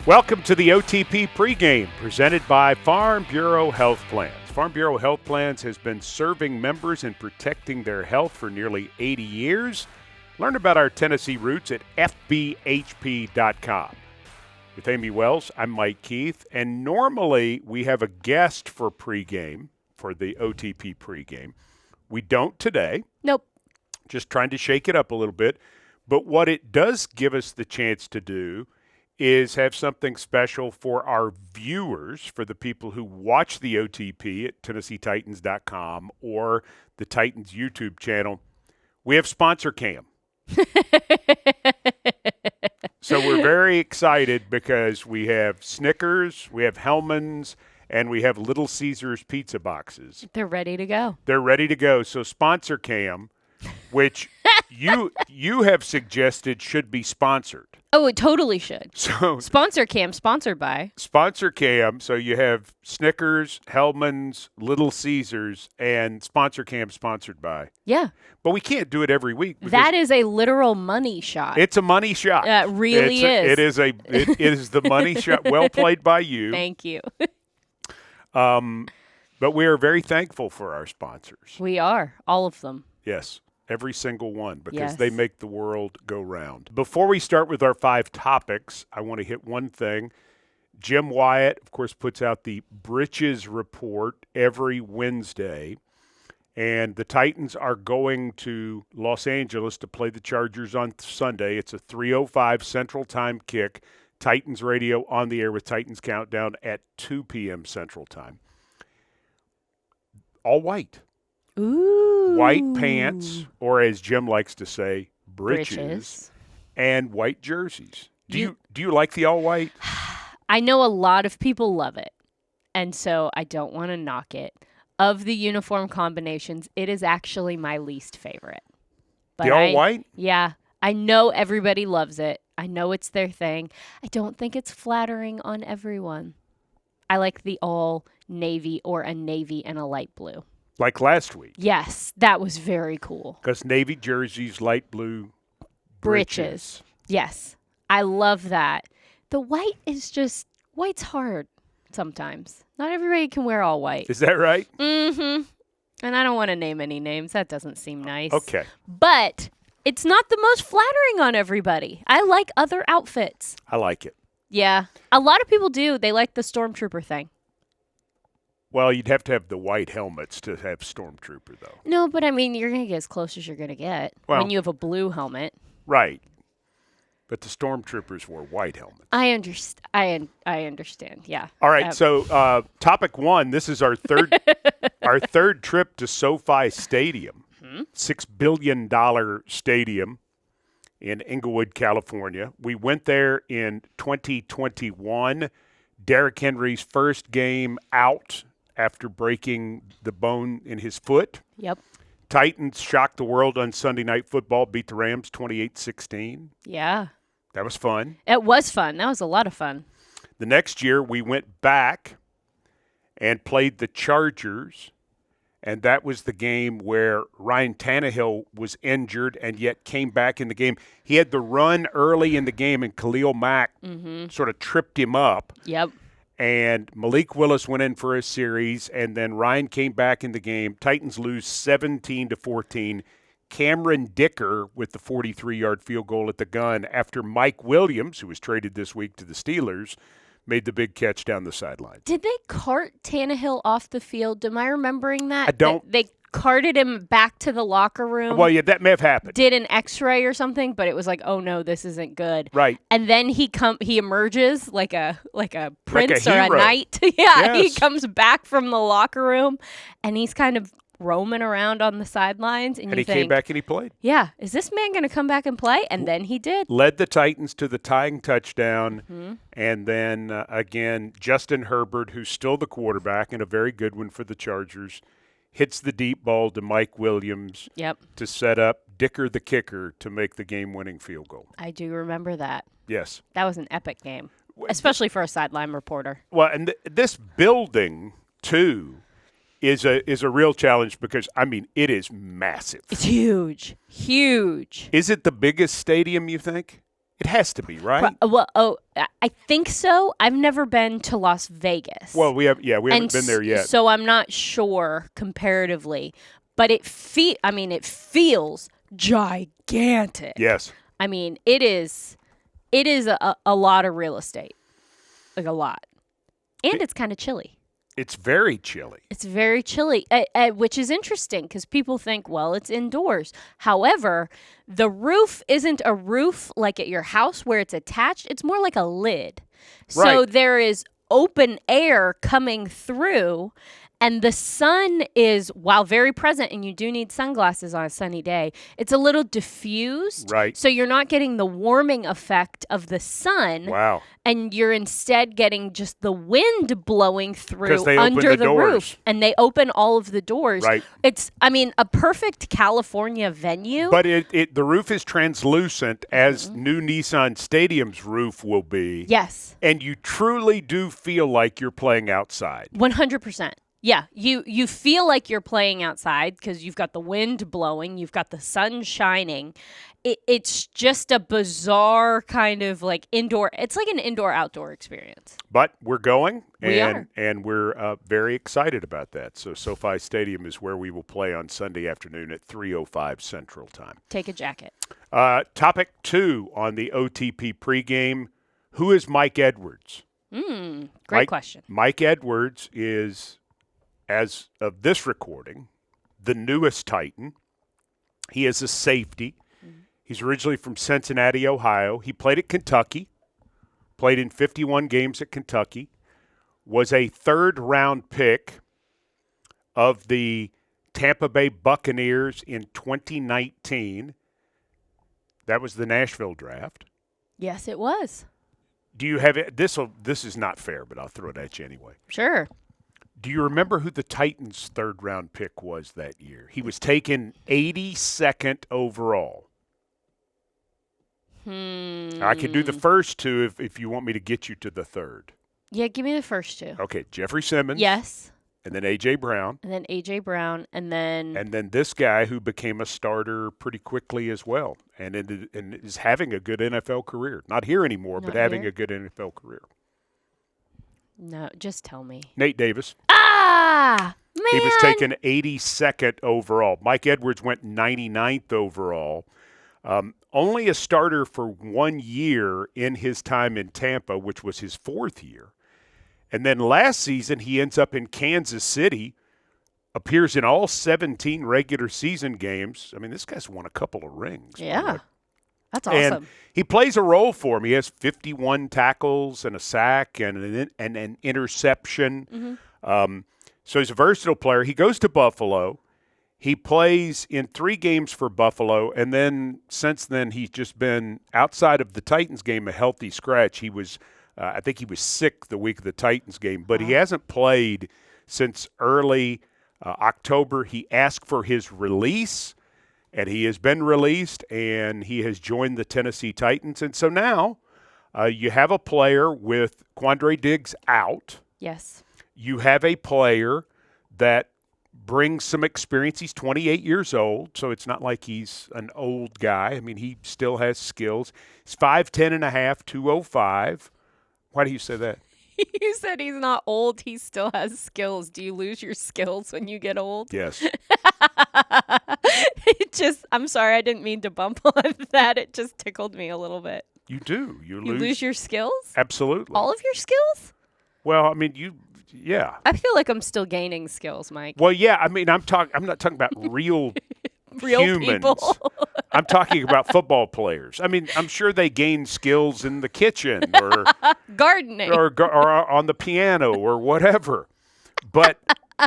Welcome to the OTP Pregame, presented by Farm Bureau Health Plans. Farm Bureau Health Plans has been serving members and protecting their health for nearly 80 years. Learn about our Tennessee roots at fbhp.com. With Amy Wells, I'm Mike Keith, and normally we have a guest for pregame, for the OTP pregame. We don't today. Nope. Just trying to shake it up a little bit. But what it does give us the chance to do is have something special for our viewers, for the people who watch the OTP at TennesseeTitans.com or the Titans YouTube channel. We have Sponsor Cam. So we're very excited because we have Snickers, we have Hellmann's, and we have Little Caesars pizza boxes. They're ready to go. They're ready to go. So Sponsor Cam, which you have suggested should be sponsored. Oh, it totally should. So Sponsor Cam, sponsored by. Sponsor Cam, so you have Snickers, Hellmann's, Little Caesars, and Sponsor Cam sponsored by. Yeah. But we can't do it every week. That is a literal money shot. It's a money shot. It really is. It is the money shot. Well played by you. Thank you. But we are very thankful for our sponsors. We are. All of them. Yes. Every single one, because Yes. they make the world go round. Before we start with our 5 topics, I want to hit one thing. Jim Wyatt, of course, puts out the Britches report every Wednesday. And the Titans are going to Los Angeles to play the Chargers on Sunday. It's a 3:05 Central Time kick. Titans radio on the air with Titans Countdown at 2 p.m. Central Time. All white. Ooh. White pants, or as Jim likes to say, britches, and white jerseys. Do you like the all white? I know a lot of people love it, and so I don't want to knock it. Of the uniform combinations, it is actually my least favorite. But the all white? Yeah. I know everybody loves it. I know it's their thing. I don't think it's flattering on everyone. I like the all navy or a navy and a light blue. Like last week. Yes, that was very cool. Because navy jerseys, light blue Britches. Yes, I love that. The white is just, white's hard sometimes. Not everybody can wear all white. Is that right? Mm-hmm. And I don't want to name any names. That doesn't seem nice. Okay. But it's not the most flattering on everybody. I like other outfits. I like it. Yeah. A lot of people do. They like the stormtrooper thing. Well, you'd have to have the white helmets to have Stormtrooper, though. No, but I mean, you're going to get as close as you're going to get when you have a blue helmet. Right. But the Stormtroopers wore white helmets. I understand. I understand. Yeah. All right. So, topic 1. This is our third trip to SoFi Stadium, $6 billion stadium in Inglewood, California. We went there in 2021. Derrick Henry's first game out after breaking the bone in his foot. Yep. Titans shocked the world on Sunday Night Football, beat the Rams 28-16. Yeah. That was fun. It was fun. That was a lot of fun. The next year, we went back and played the Chargers, and that was the game where Ryan Tannehill was injured and yet came back in the game. He had the run early in the game, and Khalil Mack sort of tripped him up. Yep. And Malik Willis went in for a series, and then Ryan came back in the game. Titans lose 17-14. Cameron Dicker with the 43-yard field goal at the gun after Mike Williams, who was traded this week to the Steelers, made the big catch down the sideline. Did they cart Tannehill off the field? Am I remembering that? I don't. They carted him back to the locker room. Well, yeah, that may have happened. Did an X-ray or something, but it was like, oh no, this isn't good. Right. And then he emerges like a prince or a hero. knight. Yeah, Yes. He comes back from the locker room, and he's kind of roaming around on the sidelines, and he you think, came back and he played. yeah, is this man going to come back and play? And then he did. Led the Titans to the tying touchdown, and then again, Justin Herbert, who's still the quarterback and a very good one for the Chargers, hits the deep ball to Mike Williams to set up Dicker the kicker to make the game-winning field goal. I do remember that. Yes. That was an epic game, especially for a sideline reporter. Well, and this building, too, is a real challenge because, I mean, it is massive. It's huge. Huge. Is it the biggest stadium, you think, It has to be, right? I think so. I've never been to Las Vegas. Well, we haven't been there yet. So I'm not sure comparatively, but it feels gigantic. Yes. I mean, it is a lot of real estate. Like a lot. And it's kind of chilly. It's very chilly. It's very chilly, which is interesting because people think, well, it's indoors. However, the roof isn't a roof like at your house where it's attached. It's more like a lid. So there is open air coming through, and the sun is, while very present, and you do need sunglasses on a sunny day, it's a little diffused. Right. So you're not getting the warming effect of the sun. Wow. And you're instead getting just the wind blowing through they under open the doors. roof. And they open all of the doors. Right. It's, a perfect California venue. But the roof is translucent, as new Nissan Stadium's roof will be. Yes. And you truly do feel like you're playing outside. 100%. Yeah, you feel like you're playing outside because you've got the wind blowing, you've got the sun shining. It's just a bizarre kind of like indoor. It's like an indoor-outdoor experience. But we're going, and we're very excited about that. So SoFi Stadium is where we will play on Sunday afternoon at 3:05 Central Time. Take a jacket. Topic 2 on the OTP pregame: who is Mike Edwards? Great question. Mike Edwards is, as of this recording, the newest Titan. He is a safety. He's originally from Cincinnati, Ohio. He played at Kentucky, played in 51 games at Kentucky, was a third-round pick of the Tampa Bay Buccaneers in 2019. That was the Nashville draft. Yes, it was. Do you have it? This is not fair, but I'll throw it at you anyway. Sure. Do you remember who the Titans' third-round pick was that year? He was taken 82nd overall. I can do the first two if you want me to get you to the third. Yeah, give me the first two. Okay, Jeffrey Simmons. Yes. And then A.J. Brown. And then A.J. Brown, and then... And then this guy who became a starter pretty quickly as well and is having a good NFL career. Not here anymore, but having a good NFL career. No, just tell me. Nate Davis. Ah, man. He was taken 82nd overall. Mike Edwards went 99th overall. Only a starter for 1 year in his time in Tampa, which was his fourth year. And then last season, he ends up in Kansas City, appears in all 17 regular season games. I mean, this guy's won a couple of rings. Yeah. That's awesome. And he plays a role for him. He has 51 tackles and a sack and an interception. So he's a versatile player. He goes to Buffalo. He plays in 3 games for Buffalo, and then since then he's just been, outside of the Titans game, a healthy scratch. He was, I think he was sick the week of the Titans game, but he hasn't played since early October. He asked for his release, and he has been released, and he has joined the Tennessee Titans. And so now you have a player with Quandre Diggs out. Yes. You have a player that brings some experience. He's 28 years old, so it's not like he's an old guy. I mean, he still has skills. He's 5'10 and a half, 205. Why do you say that? You said he's not old. He still has skills. Do you lose your skills when you get old? Yes. I'm sorry, I didn't mean to bump on that. It just tickled me a little bit. You do. You lose your skills? Absolutely. All of your skills? Well, I mean, yeah. I feel like I'm still gaining skills, Mike. Well, yeah. I mean, I'm not talking about real humans. People. I'm talking about football players. I mean, I'm sure they gain skills in the kitchen or gardening or on the piano or whatever. But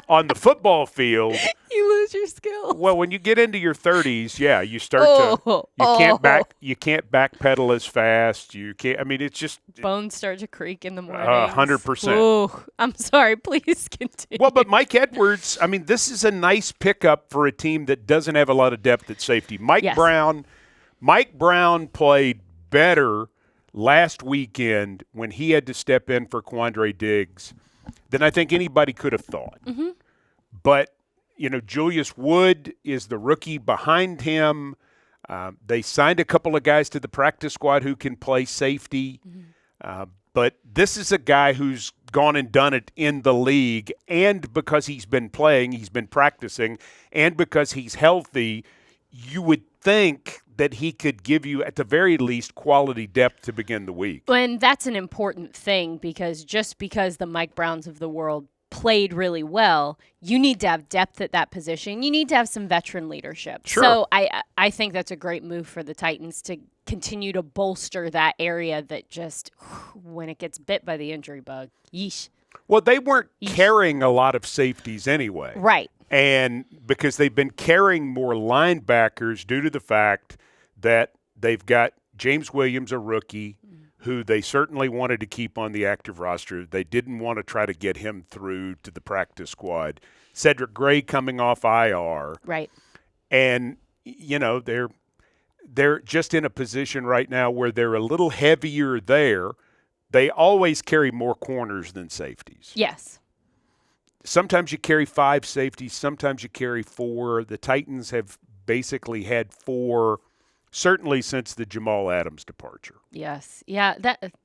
on the football field, you lose your skills. Well, when you get into your 30s, yeah, you start you can't backpedal as fast. You can't. I mean, it's just bones start to creak in the morning. 100%. Oh, I'm sorry. Please continue. Well, but Mike Edwards, I mean, this is a nice pickup for a team that doesn't have a lot of depth at safety. Mike Brown played better last weekend when he had to step in for Quandre Diggs than I think anybody could have thought. But, Julius Wood is the rookie behind him. They signed a couple of guys to the practice squad who can play safety. But this is a guy who's gone and done it in the league, and because he's been playing, he's been practicing, and because he's healthy, you would think that he could give you, at the very least, quality depth to begin the week. And that's an important thing, because just because the Mike Browns of the world played really well, you need to have depth at that position. You need to have some veteran leadership. Sure. So I think that's a great move for the Titans to continue to bolster that area that just, when it gets bit by the injury bug, yeesh. Well, they weren't carrying a lot of safeties anyway. Right. And because they've been carrying more linebackers due to the fact that they've got James Williams, a rookie, who they certainly wanted to keep on the active roster. They didn't want to try to get him through to the practice squad. Cedric Gray coming off IR. Right. And, you know, they're just in a position right now where they're a little heavier there. They always carry more corners than safeties. Yes. Sometimes you carry 5 safeties. Sometimes you carry 4. The Titans have basically had 4, certainly since the Jamal Adams departure. Yes. Yeah,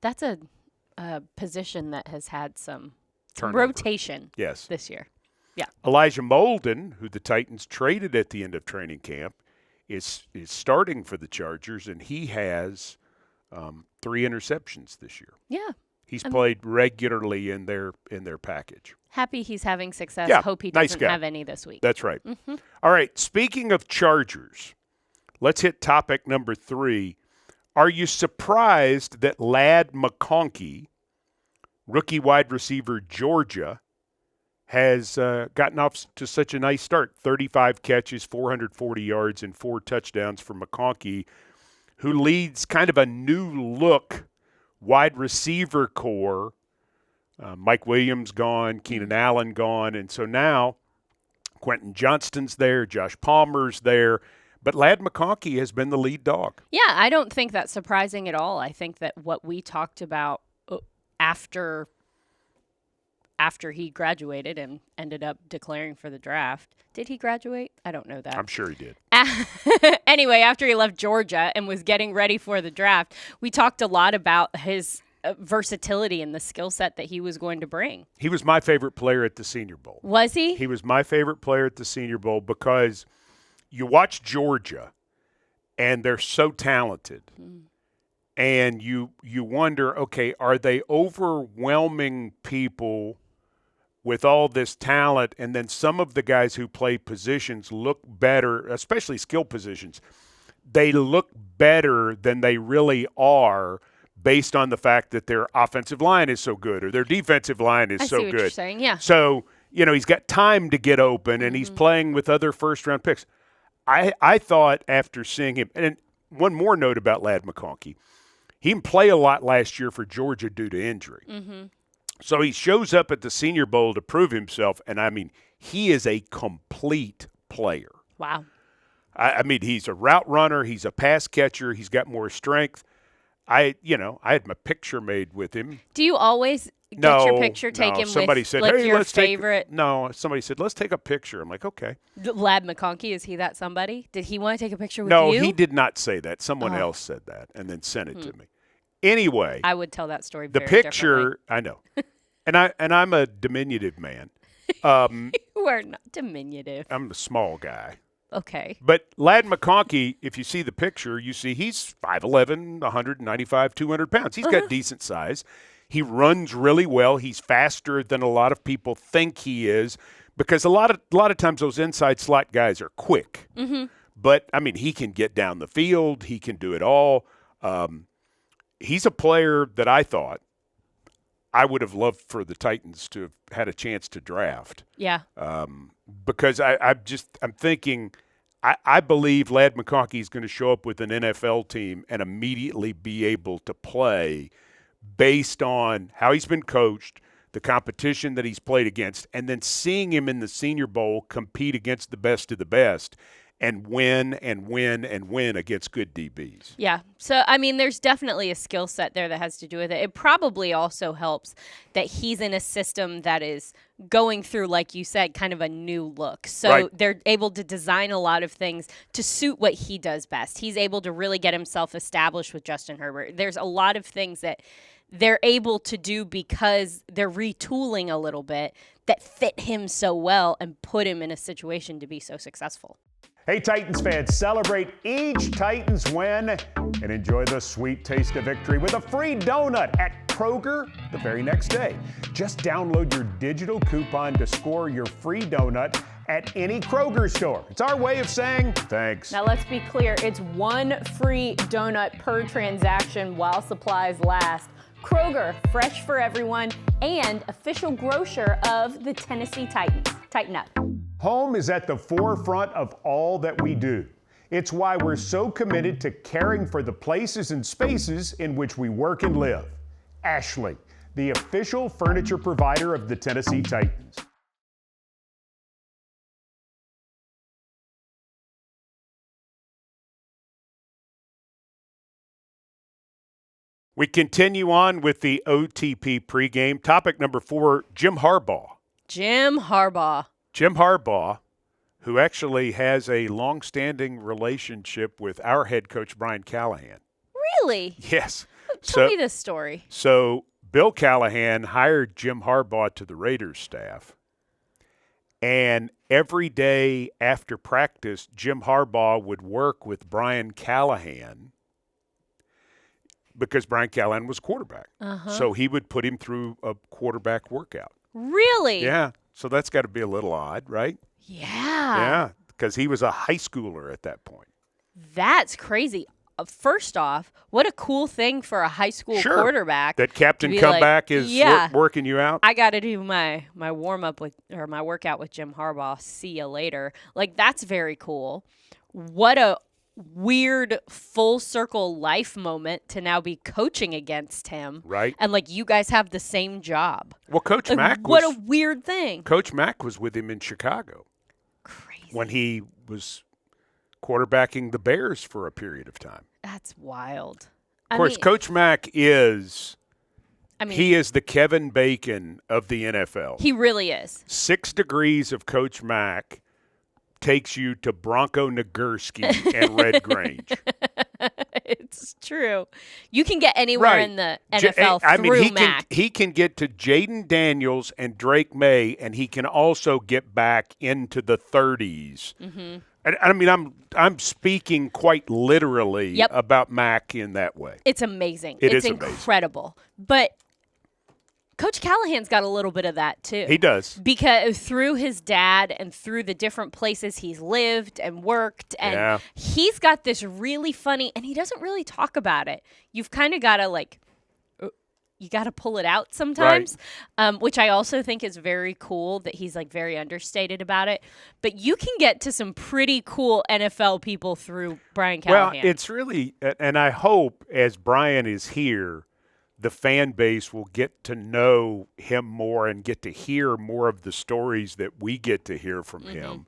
that's a position that has had some Turnover. rotation Yes. this year. Yeah. Elijah Molden, who the Titans traded at the end of training camp, is starting for the Chargers, and he has 3 interceptions this year. Yeah. He's played regularly in their package. Happy he's having success. Yeah, Hope he nice doesn't guy. have any this week. That's right. All right, speaking of Chargers, let's hit topic number 3. Are you surprised that Ladd McConkey, rookie wide receiver, Georgia, has gotten off to such a nice start? 35 catches, 440 yards, and 4 touchdowns for McConkey, who leads kind of a new look wide receiver core. Mike Williams gone, Keenan Allen gone, and so now Quentin Johnston's there, Josh Palmer's there, but Ladd McConkey has been the lead dog. Yeah, I don't think that's surprising at all. I think that what we talked about after he graduated and ended up declaring for the draft. Did he graduate? I don't know that. I'm sure he did. Anyway, after he left Georgia and was getting ready for the draft, we talked a lot about his versatility and the skill set that he was going to bring. He was my favorite player at the Senior Bowl. Was he? He was my favorite player at the Senior Bowl because you watch Georgia, and they're so talented. And you wonder, okay, are they overwhelming people with all this talent? And then some of the guys who play positions look better, especially skill positions. They look better than they really are based on the fact that their offensive line is so good or their defensive line is so I see what good. you're saying, yeah. So, you know, he's got time to get open, and he's playing with other first-round picks. I thought after seeing him, and one more note about Ladd McConkey, he didn't play a lot last year for Georgia due to injury. So he shows up at the Senior Bowl to prove himself, and, I mean, he is a complete player. Wow. I mean, he's a route runner. He's a pass catcher. He's got more strength. I had my picture made with him. Do you always get your picture taken somebody with said, like hey, your let's favorite? somebody said, let's take a picture. I'm like, okay. Ladd McConkey, is he that somebody? Did he want to take a picture with No, you? he did not say that. Someone else said that and then sent it to me. Anyway, I would tell that story the very picture, I know. and I'm a diminutive man. You are not diminutive. I'm a small guy. Okay. But Ladd McConkey, if you see the picture, you see he's 5'11", 195, 200 pounds. He's got decent size. He runs really well. He's faster than a lot of people think he is because a lot of times those inside slot guys are quick. But, I mean, he can get down the field. He can do it all. He's a player that I thought I would have loved for the Titans to have had a chance to draft. Yeah. Because I'm thinking, I believe Ladd McConkey is going to show up with an NFL team and immediately be able to play based on how he's been coached, the competition that he's played against, and then seeing him in the Senior Bowl compete against the best of the best and win and win and win against good DBs. Yeah. So, I mean, there's definitely a skill set there that has to do with it. It probably also helps that he's in a system that is going through, like you said, kind of a new look. So they're able to design a lot of things to suit what he does best. He's able to really get himself established with Justin Herbert. There's a lot of things that they're able to do because they're retooling a little bit that fit him so well and put him in a situation to be so successful. Hey, Titans fans, celebrate each Titans win and enjoy the sweet taste of victory with a free donut at Kroger the very next day. Just download your digital coupon to score your free donut at any Kroger store. It's our way of saying thanks. Now, let's be clear. It's one free donut per transaction while supplies last. Kroger, fresh for everyone, and official grocer of the Tennessee Titans. Tighten up. Home is at the forefront of all that we do. It's why we're so committed to caring for the places and spaces in which we work and live. Ashley, the official furniture provider of the Tennessee Titans. We continue on with the OTP pregame. Topic number 4, Jim Harbaugh. Jim Harbaugh. Jim Harbaugh, who actually has a long-standing relationship with our head coach, Brian Callahan. Really? Yes. Tell me this story. So Bill Callahan hired Jim Harbaugh to the Raiders staff, and every day after practice, Jim Harbaugh would work with Brian Callahan because Brian Callahan was quarterback. So he would put him through a quarterback workout. Really? Yeah. So that's got to be a little odd, right? Yeah. Yeah, because he was a high schooler at that point. That's crazy. First off, what a cool thing for a high school quarterback. That Captain to be Comeback is working you out. I got to do my warm-up or my workout with Jim Harbaugh. See you later. Like, that's very cool. What a weird full circle life moment to now be coaching against him. Right. And, like, you guys have the same job. Well, Coach Mack what a weird thing. Coach Mack was with him in Chicago. Crazy. When he was quarterbacking the Bears for a period of time. That's wild. Of course, Coach Mack is he is the Kevin Bacon of the NFL. He really is. 6 degrees of Coach Mack takes you to Bronco Nagurski and Red Grange. It's true. You can get anywhere in the NFL through Mack. He can get to Jaden Daniels and Drake May, and he can also get back into the 30s. Mm-hmm. And I mean, I'm speaking quite literally about Mack in that way. It's amazing. It's incredible. But Coach Callahan's got a little bit of that, too. He does. Because through his dad and through the different places he's lived and worked, and he's got this really funny, and he doesn't really talk about it. You've kind of got to, you got to pull it out sometimes, which I also think is very cool that he's, very understated about it. But you can get to some pretty cool NFL people through Brian Callahan. Well, it's really, and I hope as Brian is here, the fan base will get to know him more and get to hear more of the stories that we get to hear from him.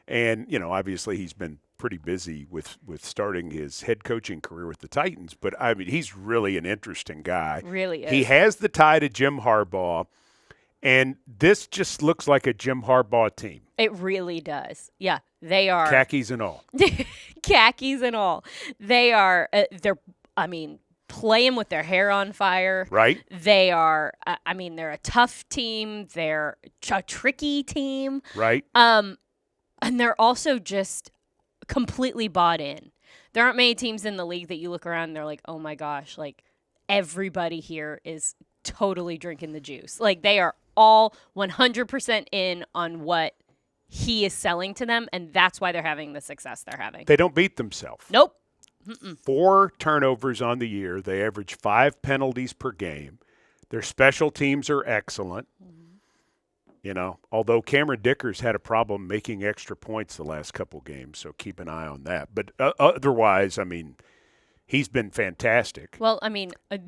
And, obviously he's been pretty busy with starting his head coaching career with the Titans. But, I mean, he's really an interesting guy. Really is. He has the tie to Jim Harbaugh, and this just looks like a Jim Harbaugh team. It really does. Yeah, they are. Khakis and all. Khakis and all. They are, playing with their hair on fire. Right. They are, they're a tough team. They're a tricky team. Right. And they're also just completely bought in. There aren't many teams in the league that you look around and they're like, oh my gosh, everybody here is totally drinking the juice. They are all 100% in on what he is selling to them, and that's why they're having the success they're having. They don't beat themselves. Nope. 4 turnovers on the year. They average 5 penalties per game. Their special teams are excellent. Although Cameron Dickers had a problem making extra points the last couple games, so keep an eye on that. But otherwise, he's been fantastic. Well,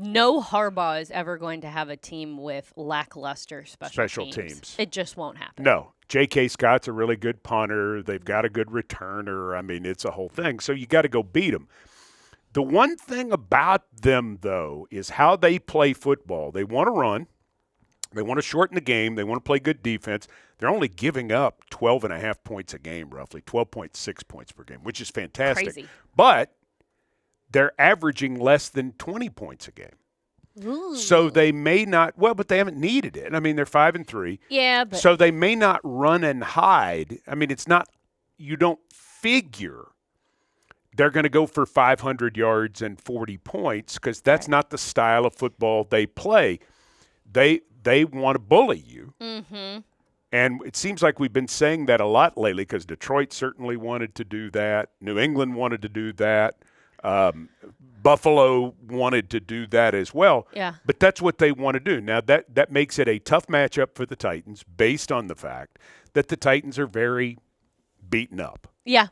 no Harbaugh is ever going to have a team with lackluster special teams. It just won't happen. No. J.K. Scott's a really good punter. They've got a good returner. I mean, it's a whole thing. So you got to go beat them. The one thing about them, though, is how they play football. They want to run. They want to shorten the game. They want to play good defense. They're only giving up 12.5 points a game, roughly, 12.6 points per game, which is fantastic. Crazy. But they're averaging less than 20 points a game. Ooh. So they may not – well, but they haven't needed it. I mean, they're 5-3. Yeah, but So they may not run and hide. I mean, it's not – you don't figure they're going to go for 500 yards and 40 points because that's not the style of football they play. They want to bully you. Mm-hmm. And it seems like we've been saying that a lot lately because Detroit certainly wanted to do that. New England wanted to do that. Buffalo wanted to do that as well. Yeah. But that's what they want to do. Now, that makes it a tough matchup for the Titans based on the fact that the Titans are very beaten up. Yeah,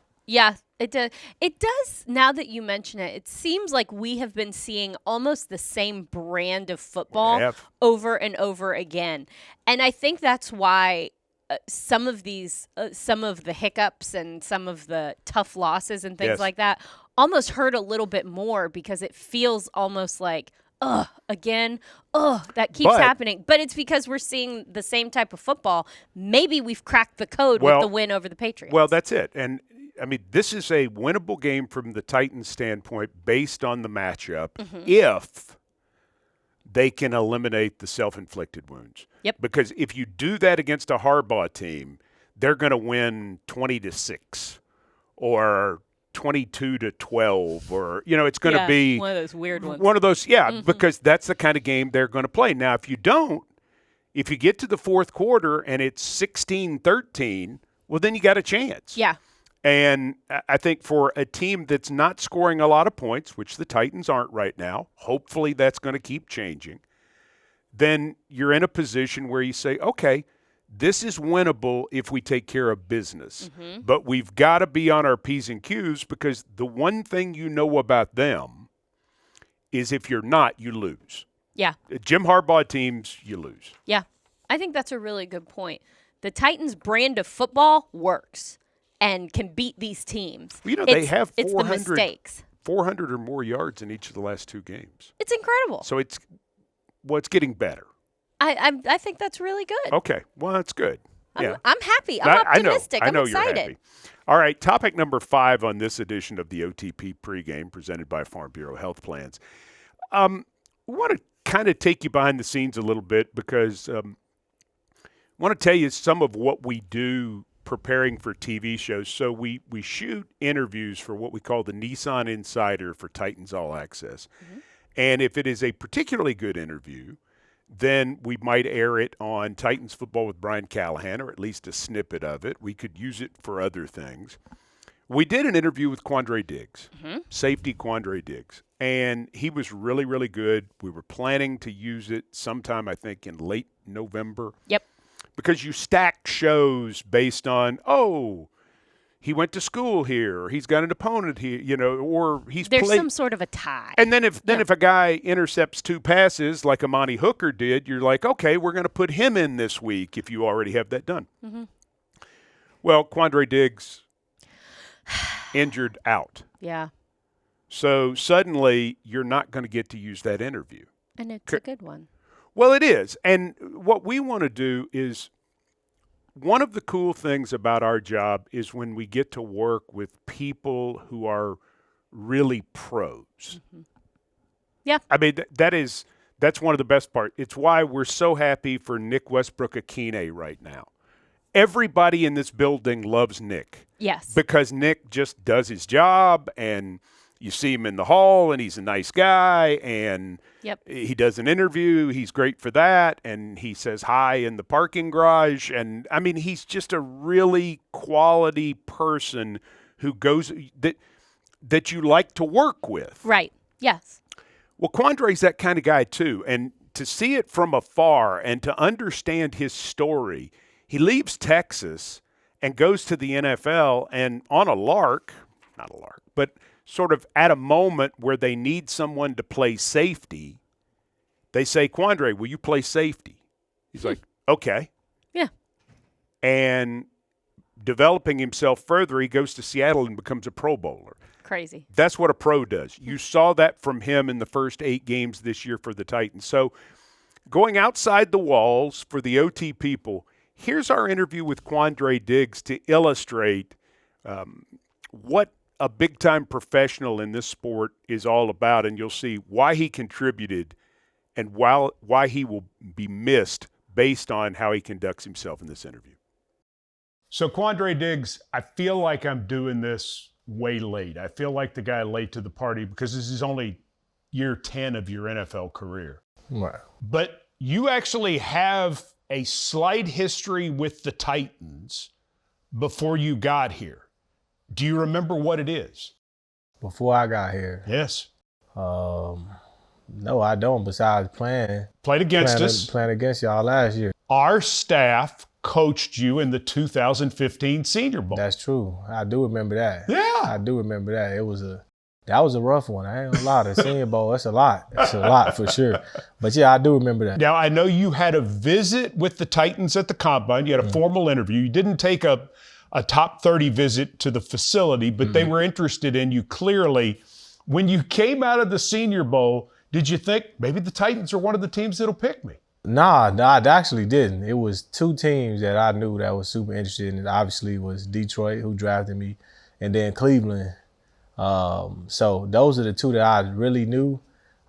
it does. It does. Now that you mention it, it seems like we have been seeing almost the same brand of football over and over again, and I think that's why some of the hiccups and some of the tough losses and things like that almost hurt a little bit more because it feels almost like, again, that keeps happening. But it's because we're seeing the same type of football. Maybe we've cracked the code with the win over the Patriots. Well, that's it. And, I mean, this is a winnable game from the Titans' standpoint based on the matchup if they can eliminate the self-inflicted wounds. Yep. Because if you do that against a Harbaugh team, they're going to win 20-6 or 22-12, or it's going to be one of those weird ones. One of those, because that's the kind of game they're going to play. Now, if you get to the fourth quarter and it's 16-13, well, then you got a chance. Yeah. And I think for a team that's not scoring a lot of points, which the Titans aren't right now, hopefully that's going to keep changing, then you're in a position where you say, okay, this is winnable if we take care of business. But we've got to be on our P's and Q's because the one thing you know about them is if you're not, you lose. Yeah. Jim Harbaugh teams, you lose. Yeah. I think that's a really good point. The Titans' brand of football works and can beat these teams. Well, they have 400, it's the mistakes. 400 or more yards in each of the last two games. It's incredible. So it's getting better. I think that's really good. Okay. Well, that's good. I'm happy. I'm optimistic. I know I'm excited. You're happy. All right. Topic number 5 on this edition of the OTP pregame presented by Farm Bureau Health Plans. We want to kind of take you behind the scenes a little bit because I want to tell you some of what we do preparing for TV shows. So we shoot interviews for what we call the Nissan Insider for Titans All Access. And if it is a particularly good interview, then we might air it on Titans Football with Brian Callahan, or at least a snippet of it. We could use it for other things. We did an interview with Quandre Diggs, safety Quandre Diggs, and he was really, really good. We were planning to use it sometime, I think, in late November. Yep. Because you stack shows based on, he went to school here, or he's got an opponent here, or he's There's played. some sort of a tie. And then if a guy intercepts 2 passes like Amani Hooker did, you're like, okay, we're going to put him in this week if you already have that done. Well, Quandre Diggs injured out. Yeah. So suddenly you're not going to get to use that interview. And it's a good one. Well, it is. And what we want to do is, one of the cool things about our job is when we get to work with people who are really pros. Yeah. I mean, that's one of the best parts. It's why we're so happy for Nick Westbrook-Akine right now. Everybody in this building loves Nick. Yes. Because Nick just does his job, and you see him in the hall, and he's a nice guy, and he does an interview. He's great for that, and he says hi in the parking garage. And, I mean, he's just a really quality person who goes that you like to work with. Right. Yes. Well, Quandre's that kind of guy, too. And to see it from afar and to understand his story, he leaves Texas and goes to the NFL, and on a lark, not a lark, but sort of at a moment where they need someone to play safety, they say, Quandre, will you play safety? He's like, okay. Yeah. And developing himself further, he goes to Seattle and becomes a Pro Bowler. Crazy. That's what a pro does. You saw that from him in the first 8 games this year for the Titans. So going outside the walls for the OT people, here's our interview with Quandre Diggs to illustrate what a big-time professional in this sport is all about, and you'll see why he contributed and why he will be missed based on how he conducts himself in this interview. So, Quandre Diggs, I feel like I'm doing this way late. I feel like the guy late to the party because this is only year 10 of your NFL career. Right. But you actually have a slight history with the Titans before you got here. Do you remember what it is? Before I got here? Yes. No, I don't, besides playing against us. Playing against y'all last year. Our staff coached you in the 2015 Senior Bowl. That's true. I do remember that. Yeah. I do remember that. That was a rough one. I ain't gonna lie. The Senior Bowl, that's a lot. It's a lot for sure. But yeah, I do remember that. Now, I know you had a visit with the Titans at the Combine. You had a formal interview. You didn't take a top 30 visit to the facility, but they were interested in you clearly. When you came out of the Senior Bowl, did you think maybe the Titans are one of the teams that'll pick me? Nah, I actually didn't. It was 2 teams that I knew that was super interested in. It obviously was Detroit, who drafted me, and then Cleveland. So those are the 2 that I really knew.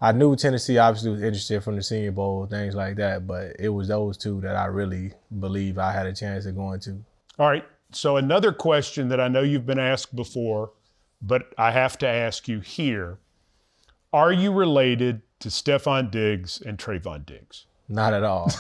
I knew Tennessee obviously was interested from the Senior Bowl, things like that, but it was those 2 that I really believe I had a chance of going to. All right. So another question that I know you've been asked before, but I have to ask you here. Are you related to Stefon Diggs and Trayvon Diggs? Not at all.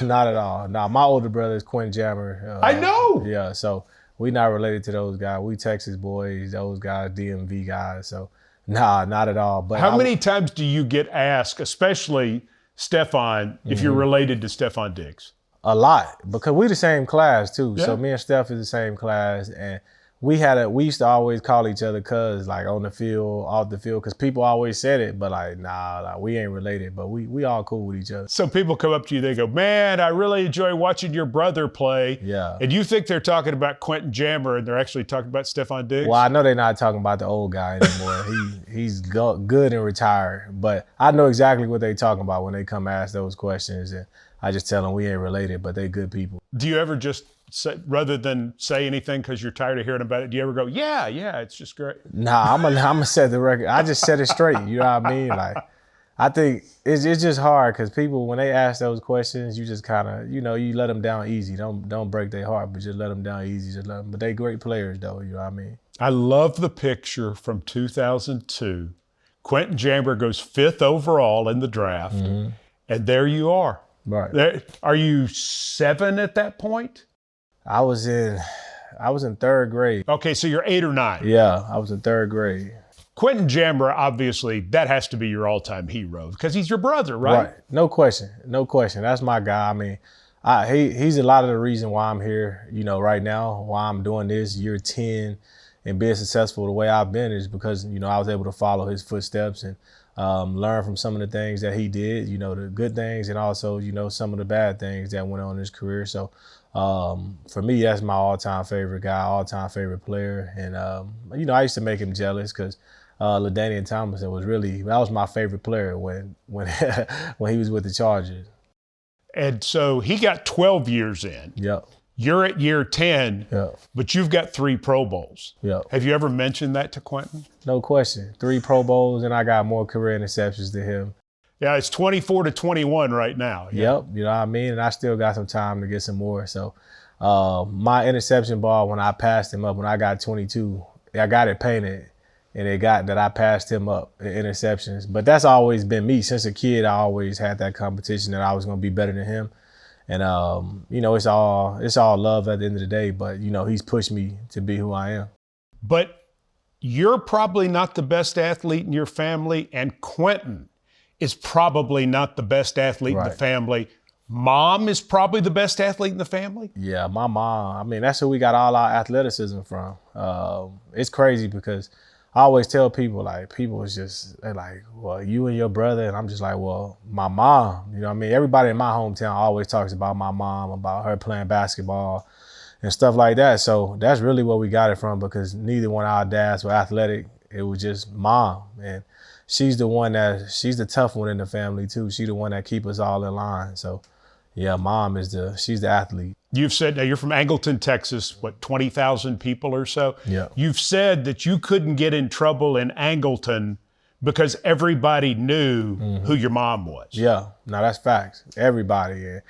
Not at all. Nah, my older brother is Quinn Jammer. I know. Yeah, so we not related to those guys. We Texas boys, those guys, DMV guys. So, nah, not at all. But how many times do you get asked, especially Stefon, if you're related to Stefon Diggs? A lot, because we the same class too. Yeah. So me and Steph is the same class, and we used to always call each other cuz, like on the field, off the field, because people always said it, but like, nah, we ain't related, but we all cool with each other. So people come up to you, they go, man, I really enjoy watching your brother play. Yeah. And you think they're talking about Quentin Jammer, and they're actually talking about Stefon Diggs? Well, I know they're not talking about the old guy anymore. He's good and retired, but I know exactly what they're talking about when they come ask those questions, and I just tell them we ain't related, but they good people. Do you ever just say, rather than say anything because you're tired of hearing about it, do you ever go, yeah, it's just great? Nah, I'm gonna set the record. I just set it straight. You know what I mean? Like, I think it's just hard because people, when they ask those questions, you just kind of, you let them down easy. Don't break their heart, but just let them down easy. Just let them. But they great players though. You know what I mean? I love the picture from 2002. Quentin Jammer goes 5th overall in the draft, and there you are. Right. Are you 7 at that point? I was in 3rd grade. Okay, so you're 8 or 9. Yeah, I was in 3rd grade. Quentin Jammer, obviously, that has to be your all-time hero because he's your brother, right? Right. No question. That's my guy. I mean, he's a lot of the reason why I'm here, right now, why I'm doing this year 10 and being successful the way I've been is because, I was able to follow his footsteps and learn from some of the things that he did, the good things and also, some of the bad things that went on in his career. So for me, that's my all-time favorite guy, all-time favorite player. And, I used to make him jealous because LaDainian Tomlinson that was my favorite player when when he was with the Chargers. And so he got 12 years in. Yep. You're at year 10, but you've got 3 Pro Bowls. Yep. Have you ever mentioned that to Quentin? No question. 3 Pro Bowls, and I got more career interceptions than him. Yeah, it's 24-21 right now. Yeah. Yep, you know what I mean? And I still got some time to get some more. So my interception ball, when I passed him up, when I got 22, I got it painted, and it got that I passed him up in interceptions. But that's always been me. Since a kid, I always had that competition that I was going to be better than him. And, it's all love at the end of the day. But, he's pushed me to be who I am. But you're probably not the best athlete in your family, and Quentin is probably not the best athlete in the family. Mom is probably the best athlete in the family? Yeah, my mom. I mean, that's who we got all our athleticism from. It's crazy because I always tell people, like, people is just, they're like, well, you and your brother. And I'm just like, well, my mom, you know what I mean? Everybody in my hometown always talks about my mom, about her playing basketball and stuff like that. So that's really where we got it from, because neither one of our dads were athletic. It was just mom. And she's the tough one in the family too. She's the one that keep us all in line. So yeah, mom she's the athlete. You've said, now you're from Angleton, Texas, what, 20,000 people or so? Yeah. You've said that you couldn't get in trouble in Angleton because everybody knew who your mom was. Yeah, no, that's facts. Everybody.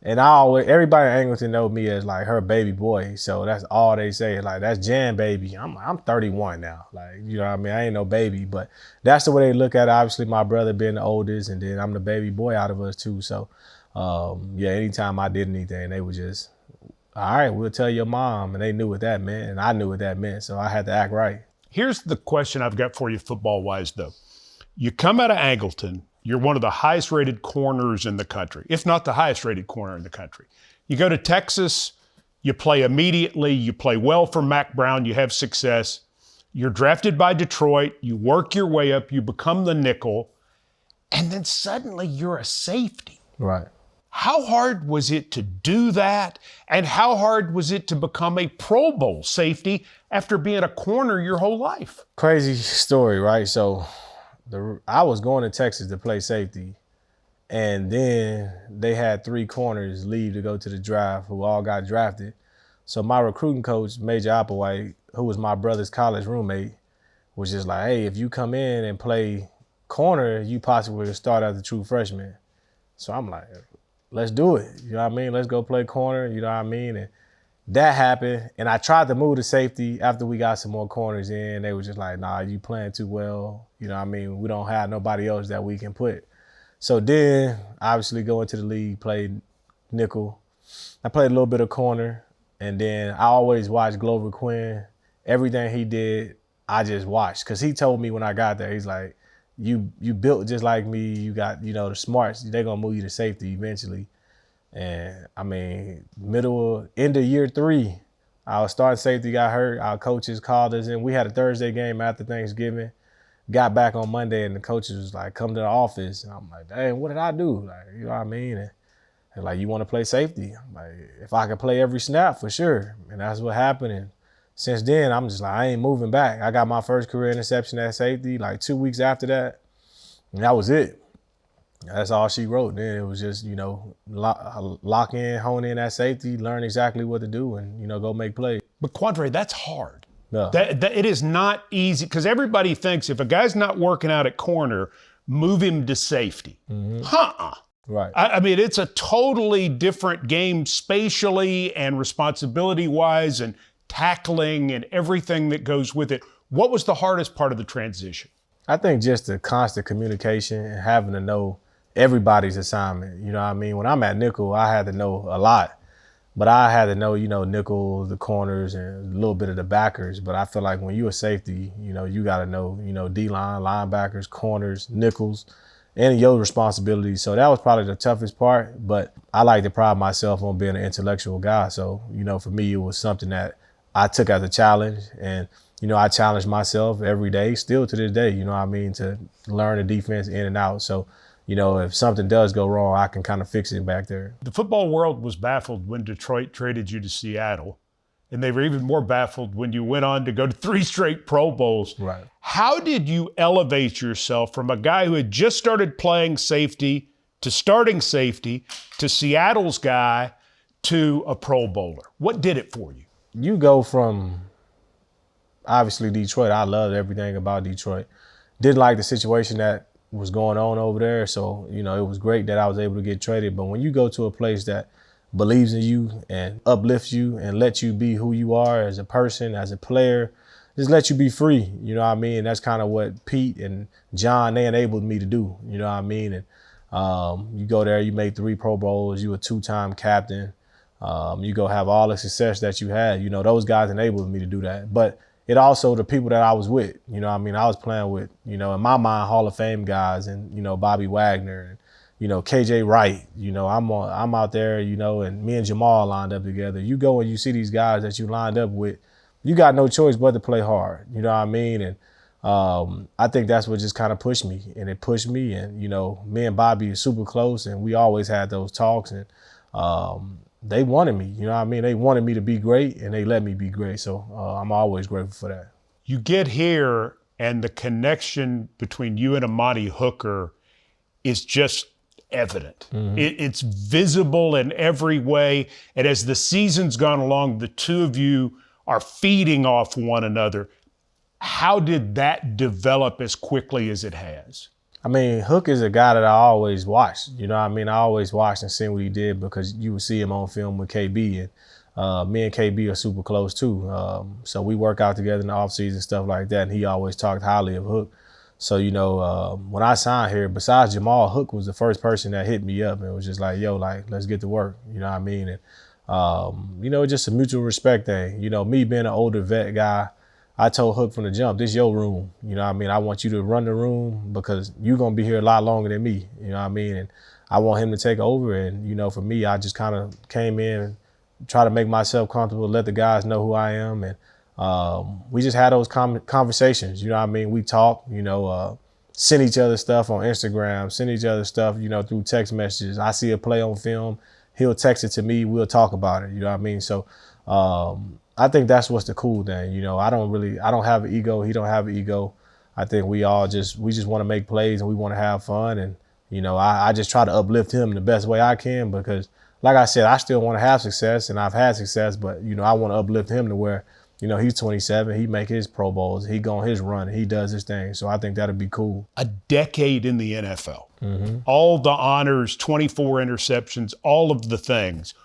And everybody in Angleton know me as like her baby boy. So that's all they say. Like, that's Jan baby. I'm 31 now. Like, you know what I mean? I ain't no baby, but that's the way they look at it. Obviously, my brother being the oldest, and then I'm the baby boy out of us too. So yeah, anytime I did anything, they were just, all right, we'll tell your mom. And they knew what that meant, and I knew what that meant. So I had to act right. Here's the question I've got for you football-wise, though. You come out of Angleton, you're one of the highest-rated corners in the country, if not the highest-rated corner in the country. You go to Texas, you play immediately, you play well for Mac Brown, you have success. You're drafted by Detroit, you work your way up, you become the nickel, and then suddenly you're a safety. Right. How hard was it to do that? And how hard was it to become a Pro Bowl safety after being a corner your whole life? Crazy story, right? So I was going to Texas to play safety, and then they had 3 corners leave to go to the draft who all got drafted. So my recruiting coach, Major Applewhite, who was my brother's college roommate, was just like, hey, if you come in and play corner, you possibly will start as a true freshman. So I'm like, let's do it. You know what I mean? Let's go play corner. You know what I mean? And that happened. And I tried to move to safety after we got some more corners in. They were just like, nah, you playing too well. You know what I mean? We don't have nobody else that we can put. So then, obviously, go into the league, played nickel. I played a little bit of corner. And then I always watched Glover Quinn. Everything he did, I just watched. Because he told me when I got there, he's like, you built just like me. You got, you know, the smarts. They're going to move you to safety eventually. And, I mean, end of year 3, our starting safety got hurt. Our coaches called us in. We had a Thursday game after Thanksgiving. Got back on Monday, and the coaches was like, come to the office. And I'm like, dang, what did I do? Like, you know what I mean? And like, you want to play safety? I'm like, if I could play every snap, for sure. And that's what happened. And since then, I'm just like, I ain't moving back. I got my first career interception at safety like 2 weeks after that. And that was it. That's all she wrote. Then it was just, you know, lock in, hone in at safety, learn exactly what to do, and, you know, go make plays. But Quandre, that's hard. Yeah. It is not easy, because everybody thinks if a guy's not working out at corner, move him to safety. Right. I mean, it's a totally different game spatially and responsibility-wise and tackling and everything that goes with it. What was the hardest part of the transition? I think just the constant communication and having to know everybody's assignment. You know what I mean? When I'm at nickel, I had to know a lot. But I had to know, you know, nickel, the corners, and a little bit of the backers. But I feel like when you're a safety, you know, you got to know, you know, D-line, linebackers, corners, nickels, and your responsibilities. So that was probably the toughest part. But I like to pride myself on being an intellectual guy. So, you know, for me, it was something that I took as a challenge. And, you know, I challenge myself every day, still to this day, you know what I mean, to learn the defense in and out. So, you know, if something does go wrong, I can kind of fix it back there. The football world was baffled when Detroit traded you to Seattle. And they were even more baffled when you went on to go to 3 straight Pro Bowls. Right. How did you elevate yourself from a guy who had just started playing safety to starting safety to Seattle's guy to a Pro Bowler? What did it for you? You go from, obviously, Detroit. I loved everything about Detroit. Didn't like the situation that was going on over there. So, you know, it was great that I was able to get traded. But when you go to a place that believes in you and uplifts you and lets you be who you are as a person, as a player, just let you be free. You know what I mean? And that's kind of what Pete and John, they enabled me to do. You know what I mean? And you go there, you make 3 Pro Bowls, you a 2-time captain. You go have all the success that you had. You know, those guys enabled me to do that. But it also the people that I was with, you know what I mean? I was playing with, you know, in my mind, Hall of Fame guys and, you know, Bobby Wagner and, you know, KJ Wright. You know, I'm out there, you know, and me and Jamal lined up together. You go and you see these guys that you lined up with, you got no choice but to play hard. You know what I mean? And I think that's what just kind of pushed me, and it pushed me. And, you know, me and Bobby are super close, and we always had those talks, and they wanted me, you know what I mean? They wanted me to be great, and they let me be great. So I'm always grateful for that. You get here, and the connection between you and Amani Hooker is just evident. It's visible in every way. And as the season's gone along, the two of you are feeding off one another. How did that develop as quickly as it has? I mean, Hook is a guy that I always watched. You know what I mean? I always watched and seen what he did because you would see him on film with KB. And me and KB are super close too. So we work out together in the offseason, stuff like that. And he always talked highly of Hook. So, you know, when I signed here, besides Jamal, Hook was the first person that hit me up and was just like, yo, like, let's get to work. You know what I mean? And, you know, just a mutual respect thing. You know, me being an older vet guy, I told Hook from the jump, this your room. You know what I mean? I want you to run the room because you're going to be here a lot longer than me. You know what I mean? And I want him to take over. And, you know, for me, I just kind of came in and try to make myself comfortable, let the guys know who I am. And we just had those conversations. You know what I mean? We talk, you know, send each other stuff on Instagram, send each other stuff, you know, through text messages. I see a play on film. He'll text it to me. We'll talk about it. You know what I mean? So, I think that's what's the cool thing. You know, I don't have an ego. He don't have an ego. I think we just want to make plays and we want to have fun. And, you know, I just try to uplift him the best way I can because, like I said, I still want to have success and I've had success, but, you know, I want to uplift him to where, you know, he's 27, he make his Pro Bowls, he go on his run, he does his thing. So I think that'd be cool. A decade in the NFL, all the honors, 24 interceptions, all of the things.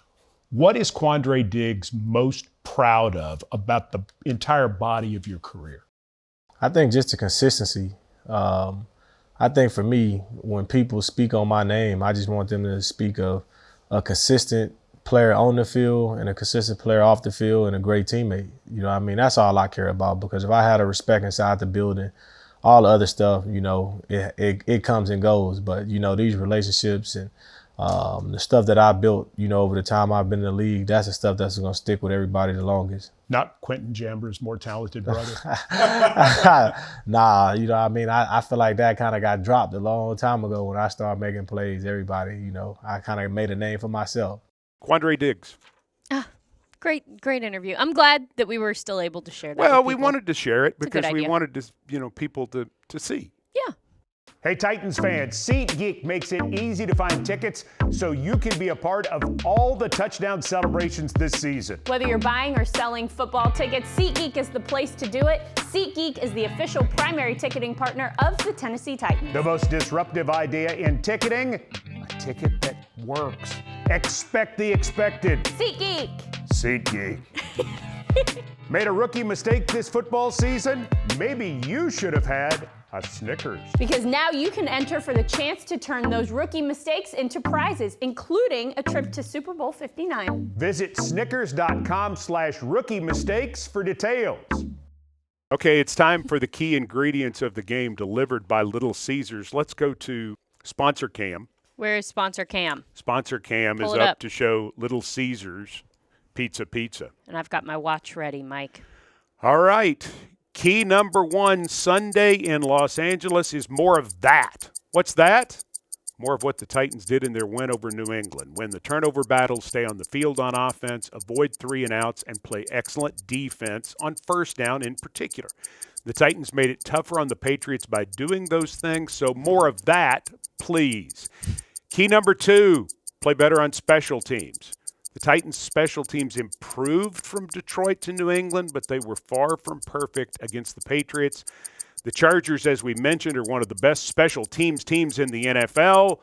What is Quandre Diggs most proud of about the entire body of your career? I think just the consistency. I think for me, when people speak on my name, I just want them to speak of a consistent player on the field and a consistent player off the field and a great teammate. You know what I mean? That's all I care about because if I had a respect inside the building, all the other stuff, you know, it comes and goes. But, you know, these relationships and the stuff that I built, you know, over the time I've been in the league, that's the stuff that's going to stick with everybody the longest. Not Quentin Jamber's more talented brother? Nah, you know what I mean? I feel like that kind of got dropped a long time ago when I started making plays. Everybody, you know, I kind of made a name for myself. Quandre Diggs. Great interview. I'm glad that we were still able to share that. Well, with we people. wanted to share it because we idea. wanted to, you know, people to see. Yeah. Hey, Titans fans, SeatGeek makes it easy to find tickets so you can be a part of all the touchdown celebrations this season. Whether you're buying or selling football tickets, SeatGeek is the place to do it. SeatGeek is the official primary ticketing partner of the Tennessee Titans. The most disruptive idea in ticketing, a ticket that works. Expect the expected. SeatGeek. SeatGeek. Made a rookie mistake this football season? Maybe you should have had a Snickers. Because now you can enter for the chance to turn those rookie mistakes into prizes, including a trip to Super Bowl 59. Visit snickers.com/rookie mistakes for details. Okay, it's time for the key ingredients of the game delivered by Little Caesars. Let's go to Sponsor Cam. Where is Sponsor Cam? Sponsor Cam Pull is it up up to show Little Caesars Pizza. And I've got my watch ready, Mike. All right. Key number 1, Sunday in Los Angeles is more of that. What's that? More of what the Titans did in their win over New England. Win the turnover battles, stay on the field on offense, avoid 3 and outs, and play excellent defense on first down in particular. The Titans made it tougher on the Patriots by doing those things, so more of that, please. Key number 2, play better on special teams. The Titans' special teams improved from Detroit to New England, but they were far from perfect against the Patriots. The Chargers, as we mentioned, are one of the best special teams in the NFL.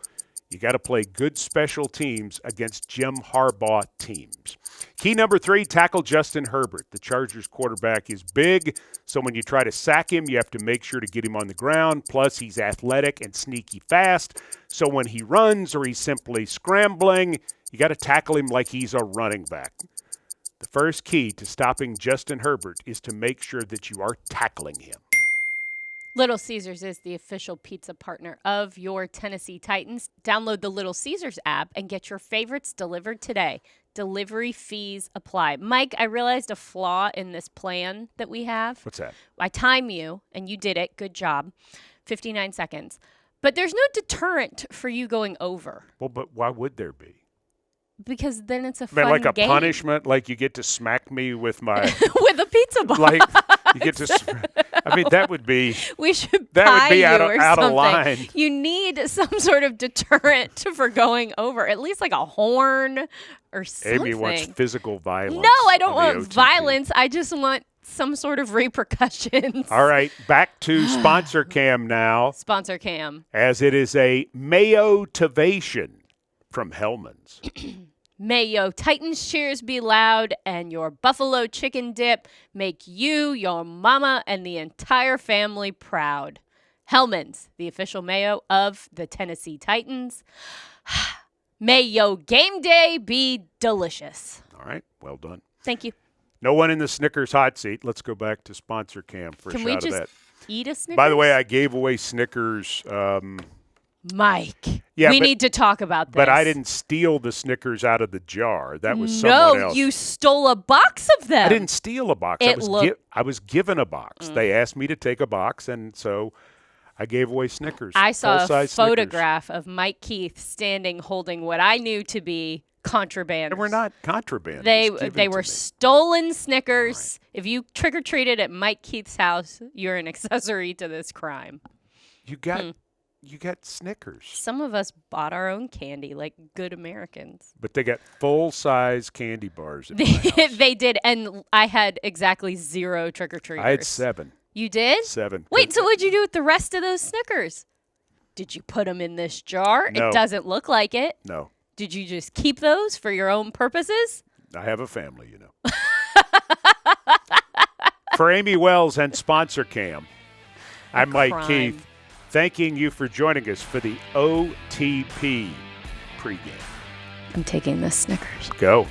You got to play good special teams against Jim Harbaugh teams. Key number 3, tackle Justin Herbert. The Chargers quarterback is big, so when you try to sack him, you have to make sure to get him on the ground. Plus, he's athletic and sneaky fast, so when he runs or he's simply scrambling, you got to tackle him like he's a running back. The first key to stopping Justin Herbert is to make sure that you are tackling him. Little Caesars is the official pizza partner of your Tennessee Titans. Download the Little Caesars app and get your favorites delivered today. Delivery fees apply. Mike, I realized a flaw in this plan that we have. What's that? I time you, and you did it. Good job. 59 seconds. But there's no deterrent for you going over. Well, but why would there be? Because then it's a I fun mean, like a game. punishment, like you get to smack me with my, With a pizza box. like you get to. I mean, that would be. We should That would pie be you out or of- out of something. line. You need some sort of deterrent for going over. At least like a horn or something. Amy wants physical violence. No, I don't on the want OTP. violence. I just want some sort of repercussions. All right, back to sponsor cam now, Sponsor Cam. as it is a mayo-tivation from Hellman's. May yo Titans cheers be loud and your buffalo chicken dip make you, your mama, and the entire family proud. Hellman's, the official mayo of the Tennessee Titans. May yo game day be delicious. All right, well done. Thank you. No one in the Snickers hot seat. Let's go back to sponsor cam for Can a we shot just of that. eat a Snickers? By the way, I gave away Snickers, Mike, Yeah, we but- need to talk about this. but I didn't steal the Snickers out of the jar. That was someone No, else. you stole a box of them. I didn't steal a box. It looked- I was given a box. They asked me to take a box, and so I gave away Snickers. I saw a full-size Snickers. photograph of Mike Keith standing holding what I knew to be contraband. And we're not contraband. They It was given they to were me. stolen Snickers. If you trick or treated at Mike Keith's house, you're an accessory to this crime. You got Snickers, Some of us bought our own candy like good Americans. but they got full-size candy bars. At my house. They did, and I had exactly 0 trick or treaters. I had 7. You did? 7. Wait, so what'd you do with the rest of those Snickers? Did you put them in this jar? No. It doesn't look like it. No, Did you just keep those for your own purposes? I have a family, you know. For Amy Wells and sponsor Cam, I'm Mike crime. Keith, thanking you for joining us for the OTP pregame. I'm taking the Snickers. Go.